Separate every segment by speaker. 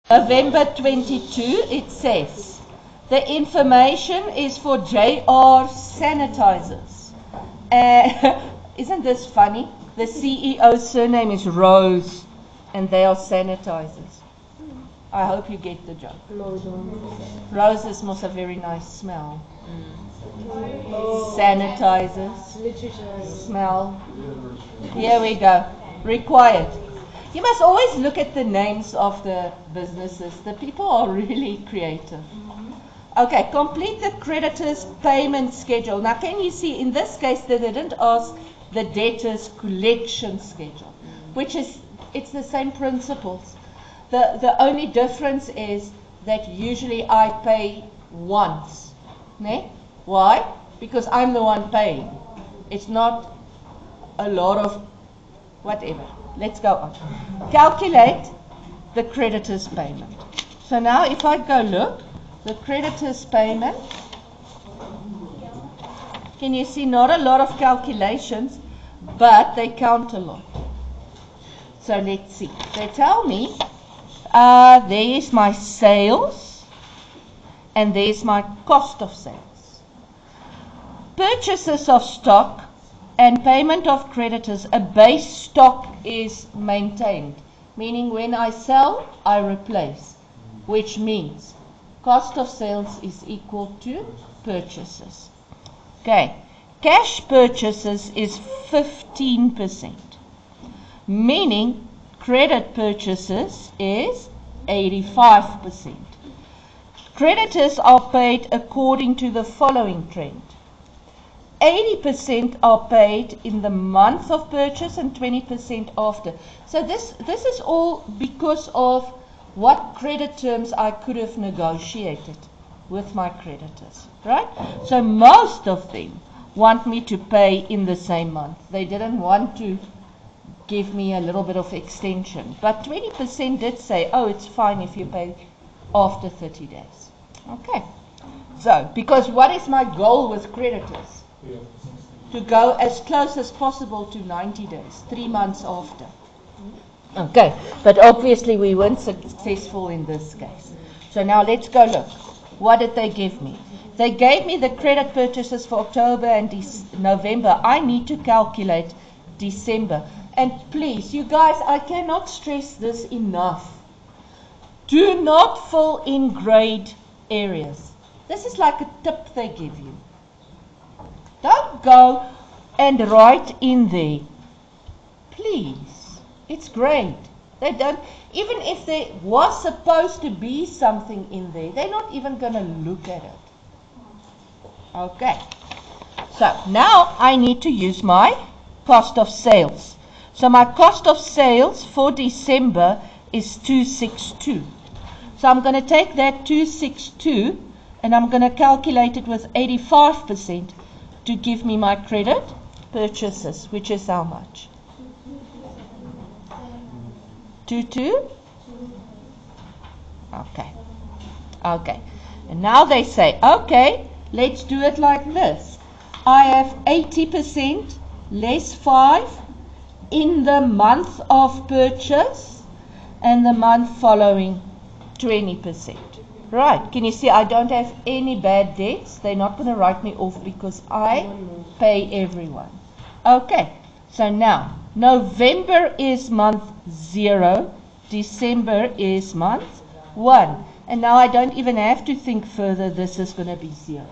Speaker 1: November 22, it says, the information is for JR sanitizers. Isn't this funny? The CEO's surname is Rose, and they are sanitizers. I hope you get the joke. Roses must have a very nice smell. Sanitizers, smell. Here we go. Required. You must always look at the names of the businesses. The people are really creative. Okay, complete the creditor's payment schedule. Now, can you see, in this case, they didn't ask the debtor's collection schedule, which is, it's the same principles. The only difference is that usually I pay once. Ne? Why? Because I'm the one paying. It's not a lot of whatever. Let's go on. Calculate the creditor's payment. So now if I go look, the creditor's payment, can you see not a lot of calculations, but they count a lot. So let's see. They tell me there is my sales and there is my cost of sales. Purchases of stock and payment of creditors, a base stock is maintained, meaning when I sell, I replace, which means cost of sales is equal to purchases. Okay, cash purchases is 15%, meaning credit purchases is 85%. Creditors are paid according to the following trend. 80% are paid in the month of purchase and 20% after. So this is all because of what credit terms I could have negotiated with my creditors, right? So most of them want me to pay in the same month. They didn't want to give me a little bit of extension. But 20% did say, oh, it's fine if you pay after 30 days. Okay. So, because what is my goal with creditors? To go as close as possible to 90 days, 3 months after. Okay, but obviously we weren't successful in this case. So now let's go look. What did they give me? They gave me the credit purchases for October and November. I need to calculate December. And please, you guys, I cannot stress this enough. Do not fill in grade areas. This is like a tip they give you. Don't go and write in there. Please. It's great. They don't, even if there was supposed to be something in there, they're not even going to look at it. Okay. So now I need to use my cost of sales. So my cost of sales for December is 262. So I'm going to take that 262 and I'm going to calculate it with 85% to give me my credit purchases, which is how much? 22? Okay. Okay. And now they say, okay, let's do it like this. I have 80% less 5 in the month of purchase and the month following 20%. Right, can you see I don't have any bad debts? They're not going to write me off because I pay everyone. Okay, so now November is month 0, December is month 1. And now I don't even have to think further, this is going to be 0.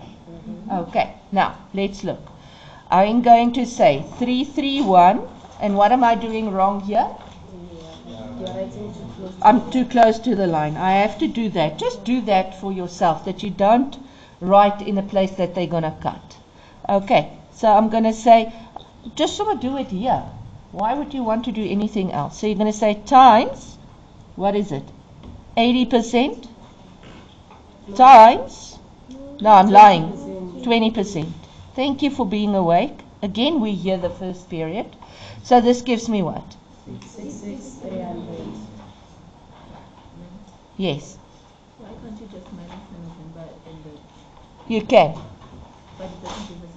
Speaker 1: Okay, now let's look. I'm going to say 331, and what am I doing wrong here? I'm too close to the line. I have to do that. Just do that for yourself, that you don't write in a place that they're going to cut. Okay, so I'm going to say, just want to do it here. Why would you want to do anything else? So you're going to say times, what is it? 80% times, no, I'm lying, 20%. Thank you for being awake. Again, we hear the first period. So this gives me what?
Speaker 2: 6,300.
Speaker 1: Yes.
Speaker 2: Why can't you just minus November and the...
Speaker 1: You can.
Speaker 2: But it doesn't give us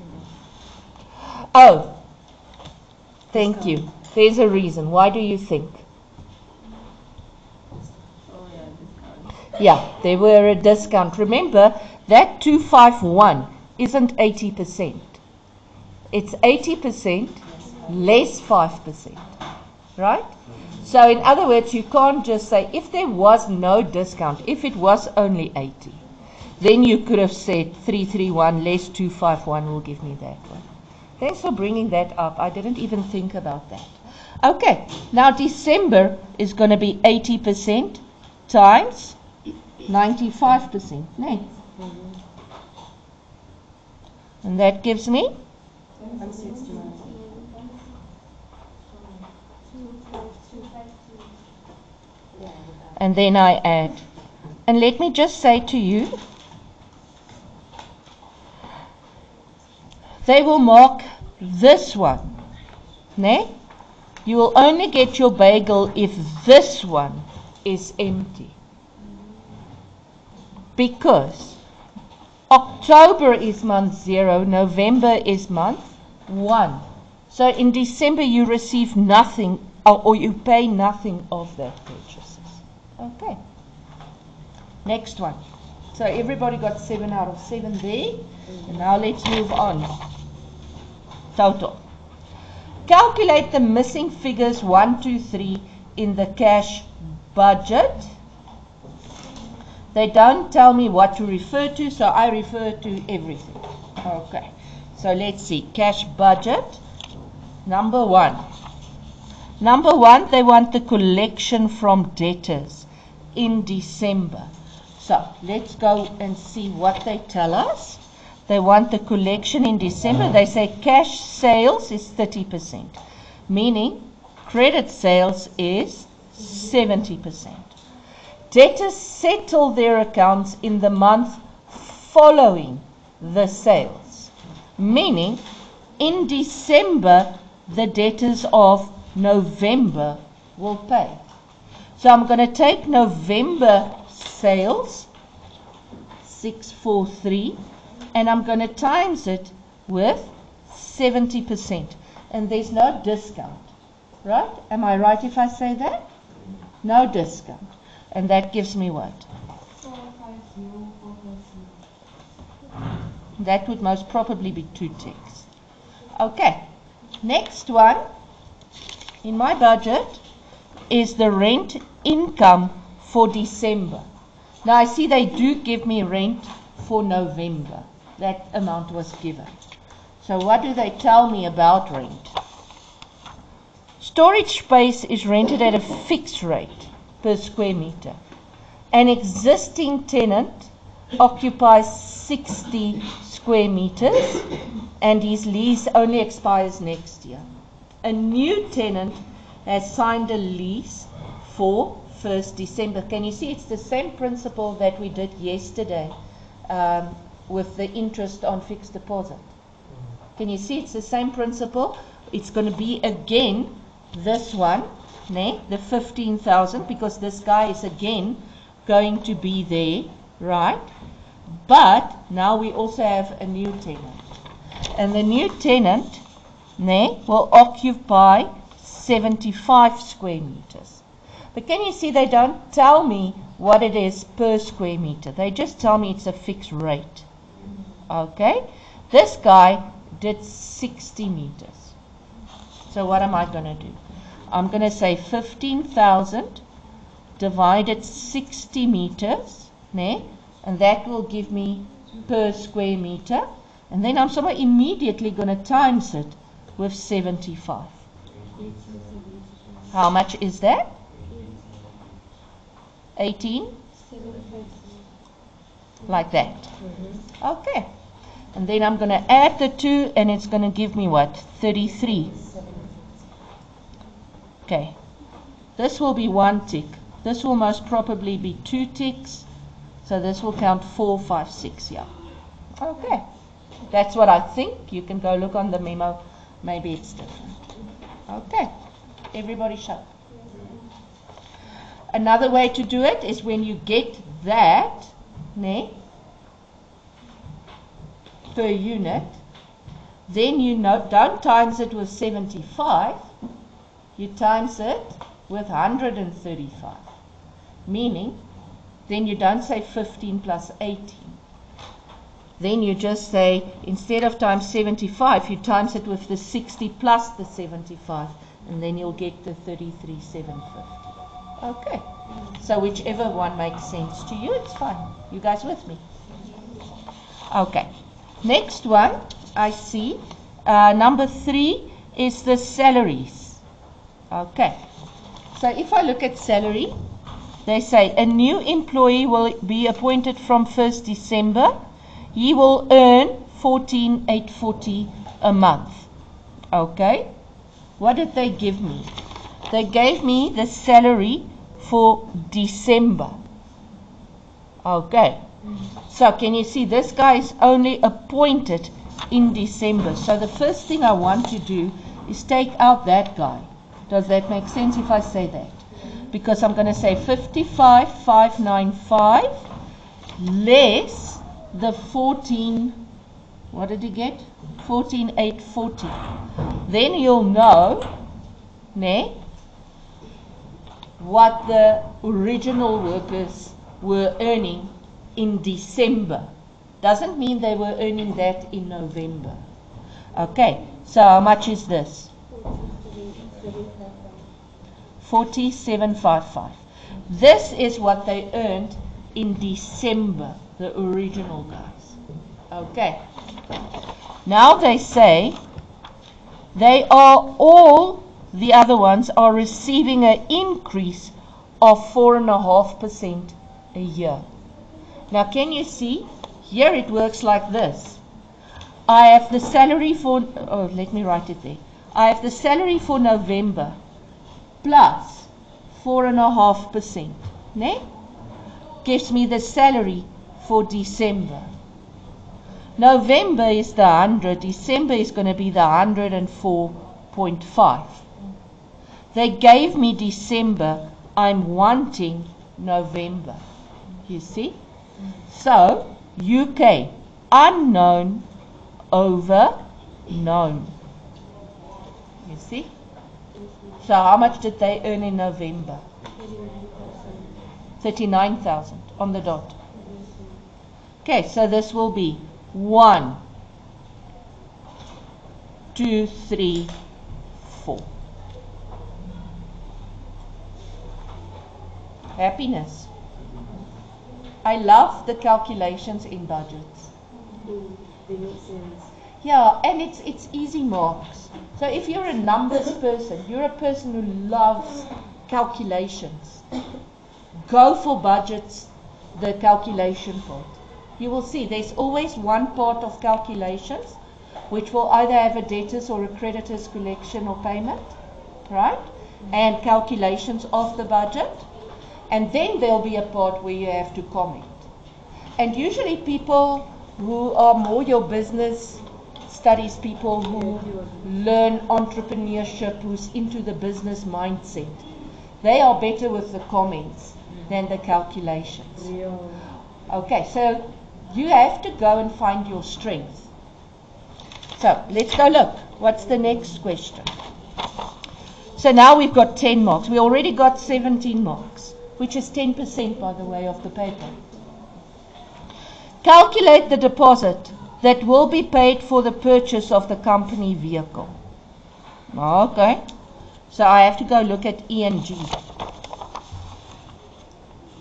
Speaker 2: enough.
Speaker 1: Oh, thank you. There's a reason. Why do you think?
Speaker 2: Oh yeah, discount.
Speaker 1: Yeah, there were a discount. Remember, that 251 isn't 80%. It's 80% less 5%. Right? So in other words, you can't just say, if there was no discount, if it was only 80, then you could have said 331 less 251 will give me that one. Thanks for bringing that up. I didn't even think about that. Okay, now December is going to be 80% times 95%. No? And that gives me
Speaker 3: 169.
Speaker 1: and then I add. And let me just say to you, they will mark this one. Ne? You will only get your bagel if this one is empty. Because October is month 0, November is month 1. So in December you receive nothing or you pay nothing of that purchases. Okay. Next one. So everybody got 7 out of 7 there. And now let's move on. Total. Calculate the missing figures 1, 2, 3 in the cash budget. They don't tell me what to refer to, so I refer to everything. Okay. So let's see. Cash budget. Number 1. Number 1, they want the collection from debtors in December. So let's go and see what they tell us. They want the collection in December. They say cash sales is 30%, meaning credit sales is 70%. Debtors settle their accounts in the month following the sales, meaning in December the debtors of November will pay. So I'm going to take November sales, 643, and I'm going to times it with 70%. And there's no discount, right? Am I right if I say that? No discount. And that gives me what? 450. That would most probably be 2 ticks. Okay. Next one in my budget is the rent income for December. Now I see they do give me rent for November. That amount was given. So what do they tell me about rent? Storage space is rented at a fixed rate per square meter. An existing tenant occupies 60 square meters and his lease only expires next year. A new tenant has signed a lease for 1st December. Can you see it's the same principle that we did yesterday with the interest on fixed deposit? Can you see it's the same principle? It's going to be again this one, the 15,000, because this guy is again going to be there, right? But now we also have a new tenant. And the new tenant will occupy 75 square meters. But can you see they don't tell me what it is per square meter. They just tell me it's a fixed rate. Okay? This guy did 60 meters. So what am I going to do? I'm going to say 15,000 divided 60 meters, and that will give me per square meter. And then I'm somewhere immediately going to times it with 75. How much is that? 18? Like that. Okay. And then I'm going to add the 2, and it's going to give me what? 33. Okay. This will be 1 tick. This will most probably be 2 ticks. So this will count 4, 5, 6. Yeah. Okay. That's what I think. You can go look on the memo. Maybe it's different. Okay. Everybody shut. Another way to do it is when you get that, per unit, then you don't times it with 75, you times it with 135. Meaning, then you don't say 15 plus 18. Then you just say, instead of times 75, you times it with the 60 plus the 75, and then you'll get the 33,750. Okay. So whichever one makes sense to you, it's fine. You guys with me? Okay. Next one, I see. Number 3 is the salaries. Okay. So if I look at salary, they say a new employee will be appointed from 1st December. He will earn 14,840 a month. Okay. What did they give me? They gave me the salary for December. Okay. So can you see this guy is only appointed in December. So the first thing I want to do is take out that guy. Does that make sense if I say that? Because I'm going to say 55,595 less the 14, what did he get? 14,840. Then you'll know, what the original workers were earning in December. Doesn't mean they were earning that in November. Okay, so how much is this? 4755. This is what they earned in December, the original guys. Okay. Now they say they are all, the other ones are receiving an increase of 4.5% a year. Now can you see? Here it works like this. I have the salary for, let me write it there. I have the salary for November plus 4.5%. Gives me the salary for December. November is the 100. December is going to be the 104.5. They gave me December. I'm wanting November. You see? So, UK, unknown over known. You see? So how much did they earn in November? 39,000 on the dot. Okay, so this will be 1, 2, 3, 4. Happiness. I love the calculations in budgets.
Speaker 3: They make sense.
Speaker 1: Yeah, and it's easy marks. So if you're a numbers person, you're a person who loves calculations, go for budgets, the calculation part. You will see there's always one part of calculations which will either have a debtors or a creditors collection or payment, right? And calculations of the budget. And then there'll be a part where you have to comment. And usually people who are more your business studies, people who learn entrepreneurship, who's into the business mindset, they are better with the comments than the calculations. Okay, so you have to go and find your strength. So let's go look. What's the next question? So now we've got 10 marks. We already got 17 marks, which is 10% by the way of the paper. Calculate the deposit that will be paid for the purchase of the company vehicle. Okay, so I have to go look at E and G.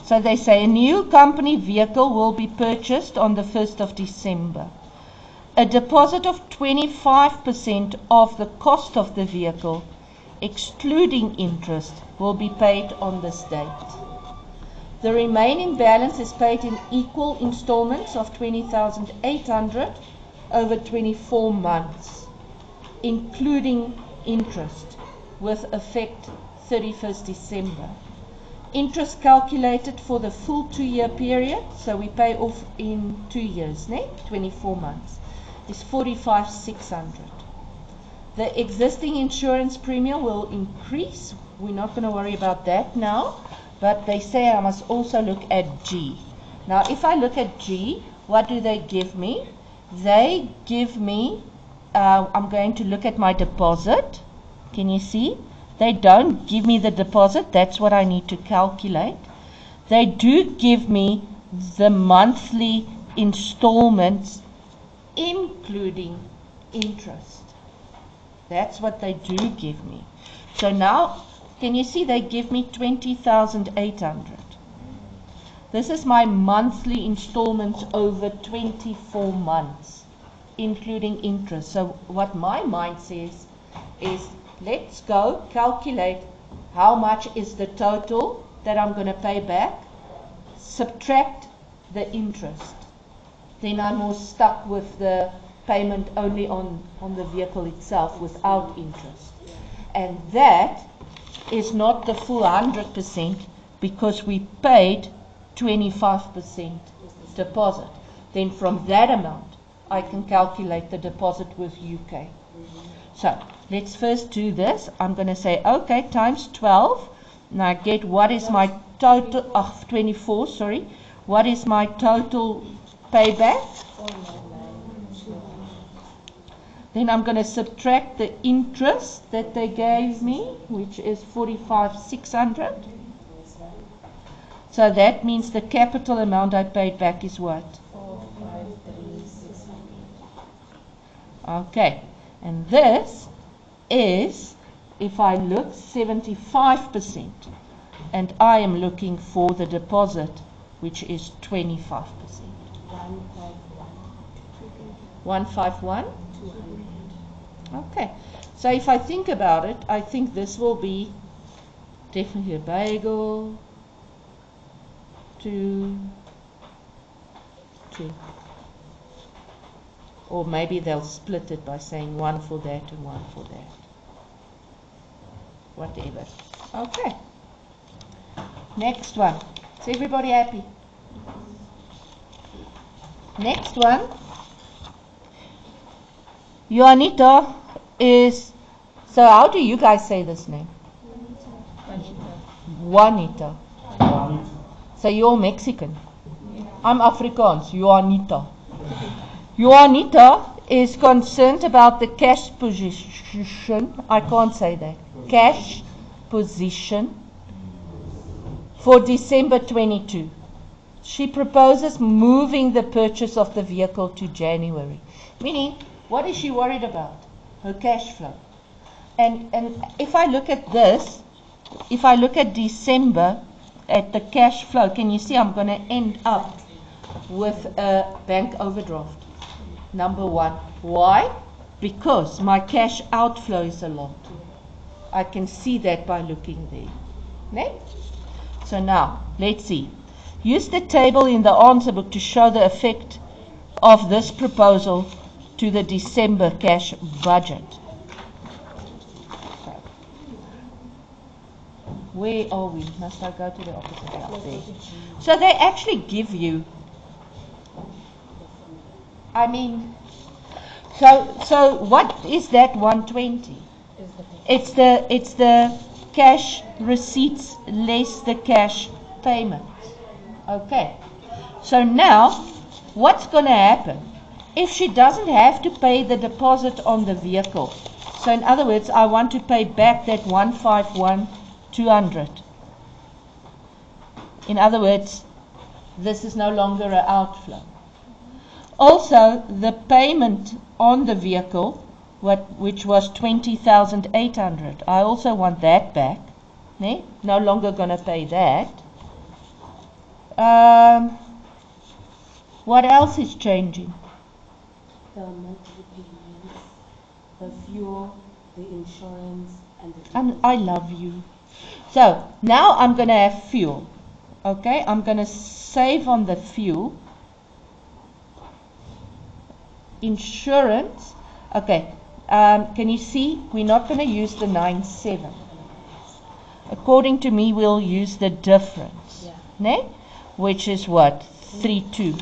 Speaker 1: So they say a new company vehicle will be purchased on the 1st of December. A deposit of 25% of the cost of the vehicle, excluding interest, will be paid on this date. The remaining balance is paid in equal installments of 20,800 over 24 months, including interest, with effect 31st December. Interest calculated for the full 2-year period, so we pay off in 2 years, 24 months, is 45,600. The existing insurance premium will increase. We're not going to worry about that now. But they say I must also look at G. Now, if I look at G, what do they give me? They give me, I'm going to look at my deposit. Can you see? They don't give me the deposit. That's what I need to calculate. they do give me the monthly installments, including interest. That's what they do give me. So now, can you see they give me 20,800. This is my monthly installments over 24 months, including interest. So what my mind says is, let's go calculate how much is the total that I'm going to pay back, subtract the interest. Then I'm more stuck with the payment only on the vehicle itself without interest. And that is not the full 100% because we paid 25% deposit. Then from that amount, I can calculate the deposit with UK. So let's first do this. I'm going to say, okay, times 12. And I get what is my total, 24, sorry. What is my total payback? Then I'm going to subtract the interest that they gave me, which is 45,600. So that means the capital amount I paid back is what?
Speaker 3: 453,600.
Speaker 1: Okay. And this is, if I look, 75%. And I am looking for the deposit, which is 25%. 151?
Speaker 3: 200.
Speaker 1: Okay. So if I think about it, I think this will be definitely a bagel. 2. Or maybe they'll split it by saying 1 for that and 1 for that. Whatever. Okay. Next one. Is everybody happy? Next one. Juanita is, so how do you guys say this name? Juanita. So you're Mexican. I'm Afrikaans. Juanita. Juanita is concerned about the cash position. I can't say that. Cash position for December 22. She proposes moving the purchase of the vehicle to January. Meaning, what is she worried about? Her cash flow. And if I look at this, if I look at December, at the cash flow, can you see I'm going to end up with a bank overdraft? Number one. Why? Because my cash outflow is a lot. I can see that by looking there. Next. So now, let's see. Use the table in the answer book to show the effect of this proposal to the December cash budget. So, where are we? Must I go to the opposite out there? So they actually give you, I mean, so what is that 120? It's the cash receipts less the cash payments. Okay. So now, what's going to happen? If she doesn't have to pay the deposit on the vehicle, so in other words, I want to pay back that 151,200. In other words, this is no longer an outflow. Also, the payment on the vehicle, which was 20,800, I also want that back. No longer going to pay that. What else is changing?
Speaker 3: The monthly payments, the fuel, the insurance, and the
Speaker 1: I love you. So now I'm going to have fuel. Okay, I'm going to save on the fuel. Insurance. Okay, can you see? We're not going to use the 97. According to me, we'll use the difference.
Speaker 3: Yeah.
Speaker 1: Ne? Which is what? 32.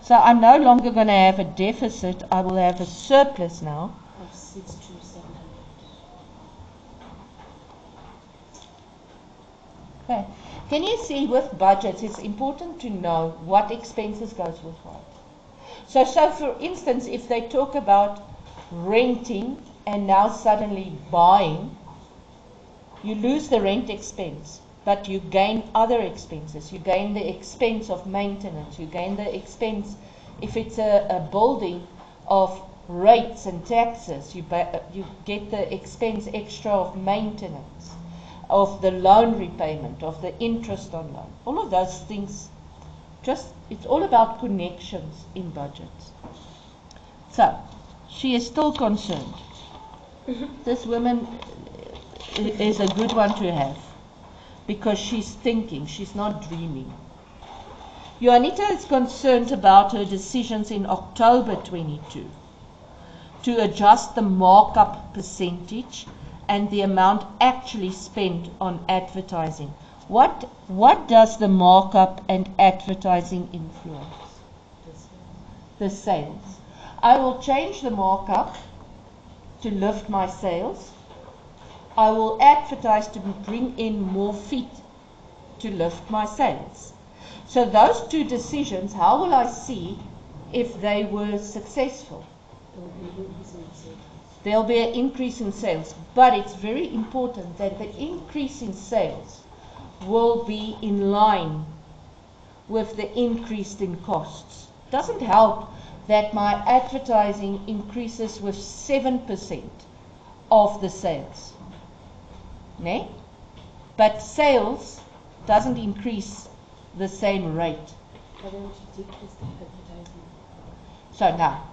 Speaker 1: So I'm no longer going to have a deficit. I will have a surplus now.
Speaker 3: of 6,700.
Speaker 1: Okay. Can you see with budgets, it's important to know what expenses goes with what. So for instance, if they talk about renting and now suddenly buying, You lose the rent expense, but you gain other expenses. You gain the expense of maintenance. You gain the expense, if it's a building, of rates and taxes. You get the expense extra of maintenance, of the loan repayment, of the interest on loan. All of those things, it's all about connections in budgets. So, she is still concerned. This woman is a good one to have, because she's thinking, she's not dreaming. Juanita is concerned about her decisions in October 22 to adjust the markup percentage and the amount actually spent on advertising. What does the markup and advertising influence? The sales. I will change the markup to lift my sales. I will advertise to bring in more feet to lift my sales. So those two decisions, how will I see if they were successful? There'll be an increase in sales, but it's very important that the increase in sales will be in line with the increase in costs. It doesn't help that my advertising increases with 7% of the sales. Ne? But sales doesn't increase the same rate.
Speaker 3: Why don't you decrease the advertising?
Speaker 1: So now,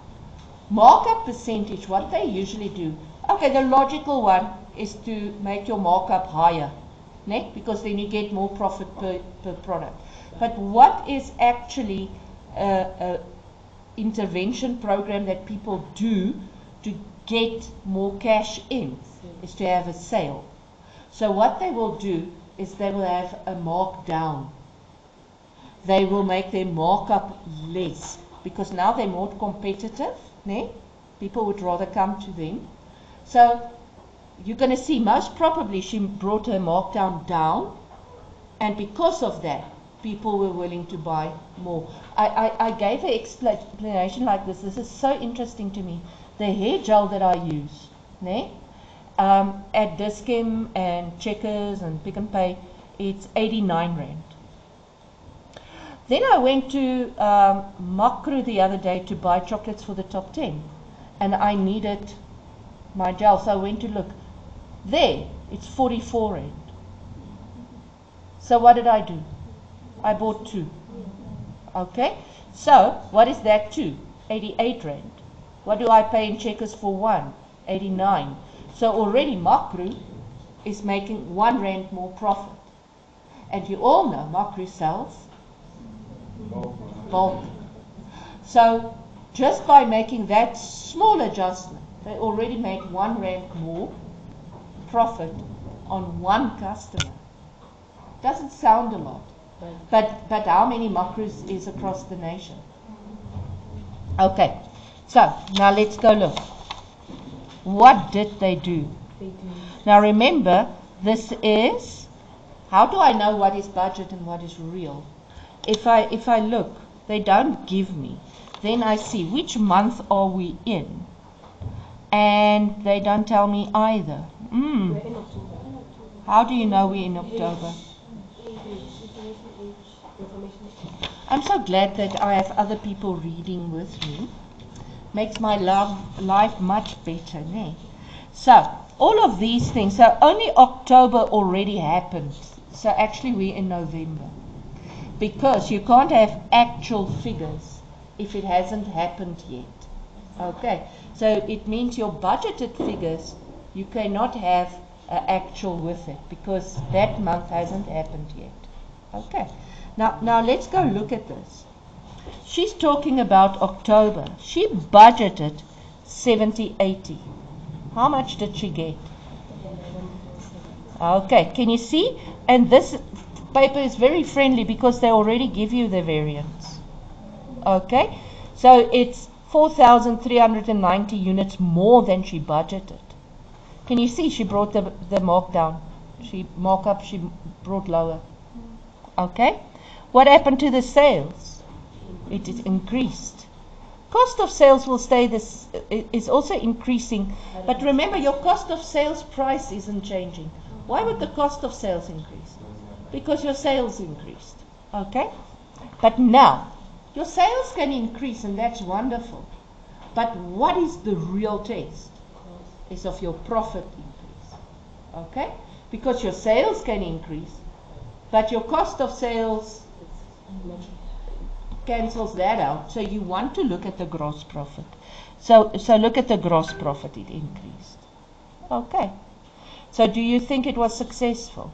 Speaker 1: markup percentage, what they usually do, okay, the logical one is to make your markup higher, ne? Because then you get more profit per product. But what is actually a intervention program that people do to get more cash in is to have a sale. So what they will do is they will have a markdown. They will make their markup less because now they're more competitive. Ne? People would rather come to them. So you're going to see most probably she brought her markdown down, and because of that, people were willing to buy more. I gave an explanation like this. This is so interesting to me. The hair gel that I use, ne? At Dis-Chem and Checkers and Pick n Pay, it's 89 Rand. Then I went to Makro the other day to buy chocolates for the top 10, and I needed my gel, so I went to look. There, it's 44 Rand. So what did I do? I bought 2. Okay, so what is that 2? 88 Rand. What do I pay in Checkers for 1? 89. So already Makro is making 1 Rand more profit. And you all know Makro sells bulk. So just by making that small adjustment, they already make 1 Rand more profit on one customer. Doesn't sound a lot, but how many Makros is across the nation? Okay, so now let's go look. What did they do? Now remember, this is, how do I know what is budget and what is real? If I look, they don't give me. Then I see which month are we in, and they don't tell me either. How do you know we're in October? I'm so glad that I have other people reading with me. Makes my life much better, ne? So, all of these things, so only October already happened. So actually we're in November. Because you can't have actual figures if it hasn't happened yet. Okay, so it means your budgeted figures, you cannot have actual with it because that month hasn't happened yet. Okay, now let's go look at this. She's talking about October. She budgeted 70-80. How much did she get? Okay, can you see? And this paper is very friendly because they already give you the variance. Okay, so it's 4,390 units more than she budgeted. Can you see she brought the markdown? She brought lower. Okay, what happened to the sales? It is increased. Cost of sales will stay is also increasing, but remember your cost of sales price isn't changing. Why would the cost of sales increase? Because your sales increased. Okay? But now, your sales can increase and that's wonderful. But what is the real test? Is of your profit increase. Okay? Because your sales can increase, but your cost of sales cancels that out. So you want to look at the gross profit. So look at the gross profit, it increased. Okay. So do you think it was successful?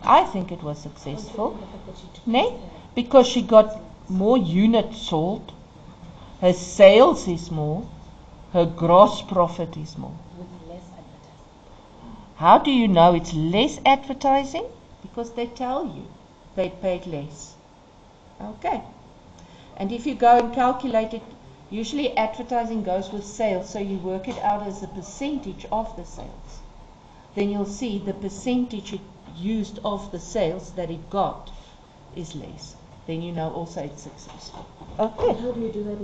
Speaker 1: I think it was successful. Ne? Because she got more units sold, her sales is more, her gross profit is more.
Speaker 3: With less advertising.
Speaker 1: How do you know it's less advertising? Because they tell you they paid less. Okay. And if you go and calculate it, usually advertising goes with sales, so you work it out as a percentage of the sales. Then you'll see the percentage it used of the sales that it got is less. Then you know also it's successful. Okay.
Speaker 3: How do you do that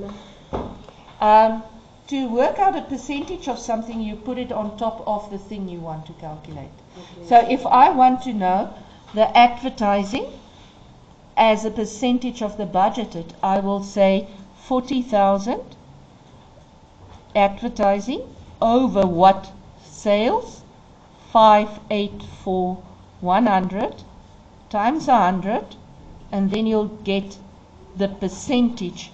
Speaker 3: now?
Speaker 1: To work out a percentage of something, you put it on top of the thing you want to calculate.
Speaker 3: Okay.
Speaker 1: So if I want to know the advertising as a percentage of the budgeted, I will say 40,000 advertising over what sales? 584,100 times 100, and then you'll get the percentage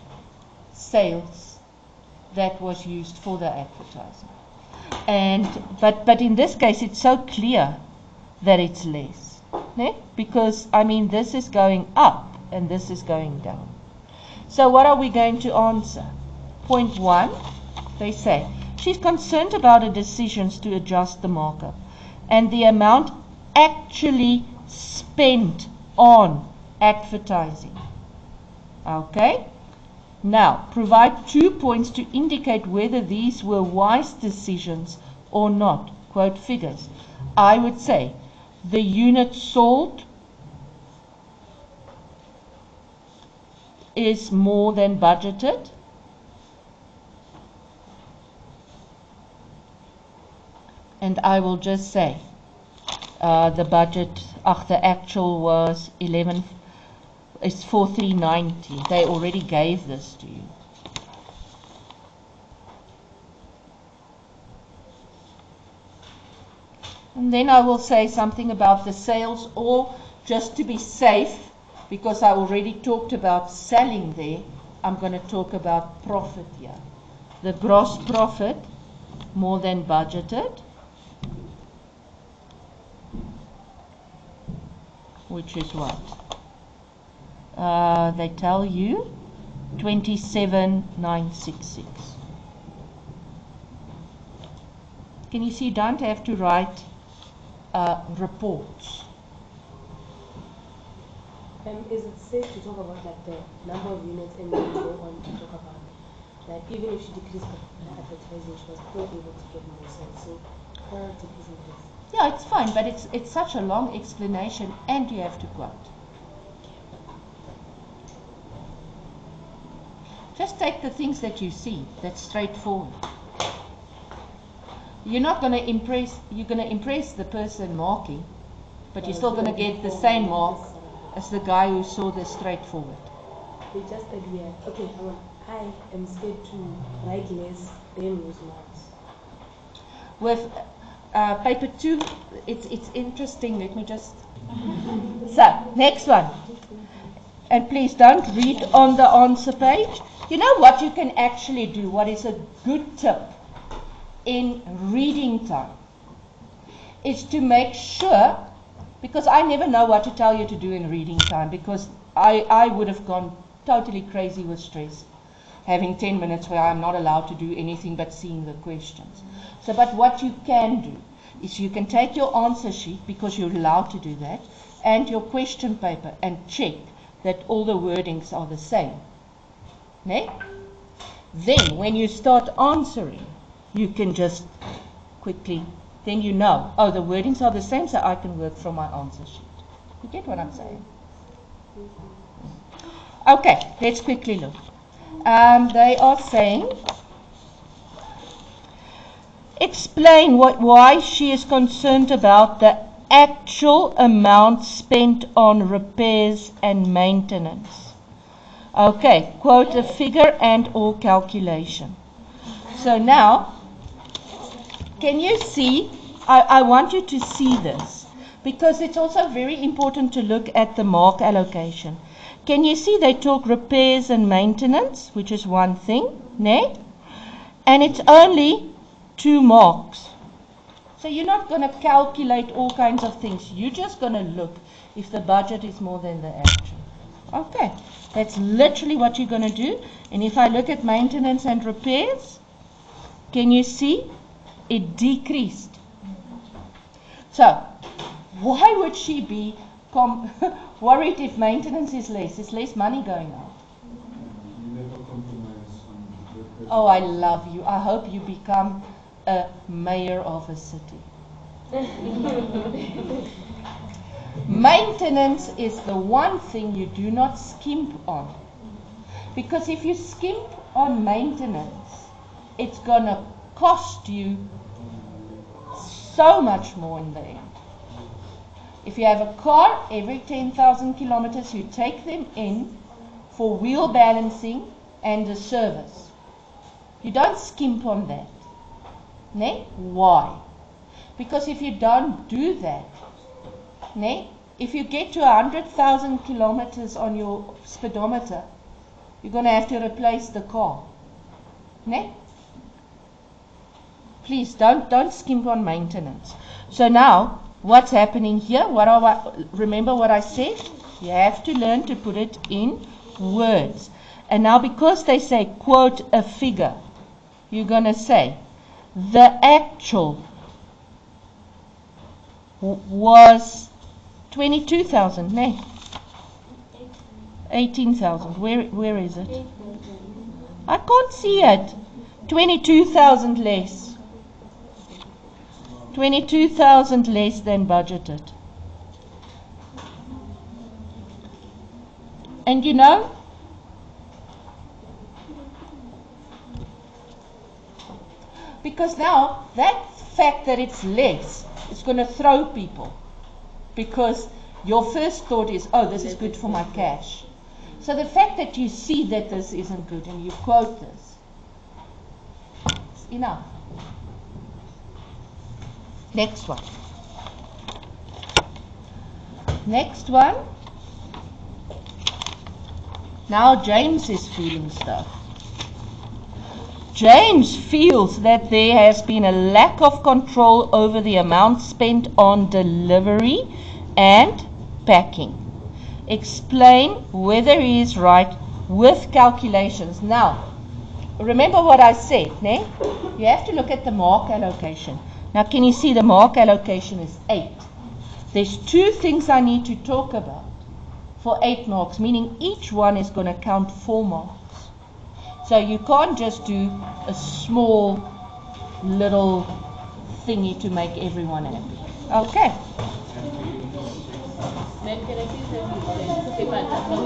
Speaker 1: sales that was used for the advertising. And but in this case it's so clear that it's less, né? Because I mean this is going up and this is going down. So what are we going to answer? Point 1, they say she's concerned about her decisions to adjust the markup and the amount actually spent on advertising. Okay? Now, provide 2 points to indicate whether these were wise decisions or not. Quote figures. I would say the units sold is more than budgeted. And I will just say the budget, the actual was 4,390. They already gave this to you. And then I will say something about the sales, or just to be safe, because I already talked about selling there, I'm going to talk about profit here. The gross profit more than budgeted, which is what? They tell you 27,966. Can you see you don't have to write reports.
Speaker 3: Is it safe to talk about like the number of units and then go on to talk about that even if she decreased the advertising, she was still able to get more sales? So her decreasing this.
Speaker 1: Yeah, it's fine, but it's such a long explanation and you have to quote. Just take the things that you see. That's straightforward. You're not going to impress, you're going to impress the person marking, but you're still going to get the same mark as the guy who saw this straightforward.
Speaker 3: They just said, yeah, okay, I am scared to write less than lose marks.
Speaker 1: With paper 2, it's interesting. Let me just... So, next one. And please don't read on the answer page. You know what you can actually do? What is a good tip in reading time? Is to make sure, because I never know what to tell you to do in reading time, because I would have gone totally crazy with stress, having 10 minutes where I'm not allowed to do anything but seeing the questions. So, but what you can do is you can take your answer sheet, because you're allowed to do that, and your question paper, and check that all the wordings are the same. Ne? Then, when you start answering, you can just quickly, then you know, oh, the wordings are the same, so I can work from my answer sheet. You get what I'm saying? Okay, let's quickly look. They are saying explain why she is concerned about the actual amount spent on repairs and maintenance. Okay, quote a figure and or calculation. So now, can you see, I want you to see this, because it's also very important to look at the mark allocation. Can you see they talk repairs and maintenance, which is one thing, ne? And it's only 2 marks. So you're not going to calculate all kinds of things. You're just going to look if the budget is more than the actual. Okay, that's literally what you're going to do. And if I look at maintenance and repairs, can you see it decreased? So why would she be worried if maintenance is less? It's less money going out. Oh, I love you. I hope you become a mayor of a city. Maintenance is the one thing you do not skimp on. Because if you skimp on maintenance, it's going to cost you so much more in the end. If you have a car, every 10,000 kilometers you take them in for wheel balancing and a service. You don't skimp on that. Ne? Why? Because if you don't do that, ne? If you get to 100,000 kilometers on your speedometer, you're going to have to replace the car. Ne? Please don't skimp on maintenance. So now, what's happening here? Remember what I said? You have to learn to put it in words. And now because they say quote a figure, you're going to say the actual was 22,000, ne? 18,000. Where is it? I can't see it. 22,000 less. 22,000 less than budgeted. And you know, because now that fact that it's less is going to throw people, because your first thought is, oh, this is good for my cash. So the fact that you see that this isn't good and you quote this, it's enough. Next one. Next one. Now James is feeling stuff. James feels that there has been a lack of control over the amount spent on delivery and packing. Explain whether he is right with calculations. Now, remember what I said, ne? You have to look at the mark allocation. Now, can you see the mark allocation is 8? There's 2 things I need to talk about for 8 marks, meaning each one is going to count 4 marks. So you can't just do a small little thingy to make everyone happy. Okay.
Speaker 2: Then can I please have you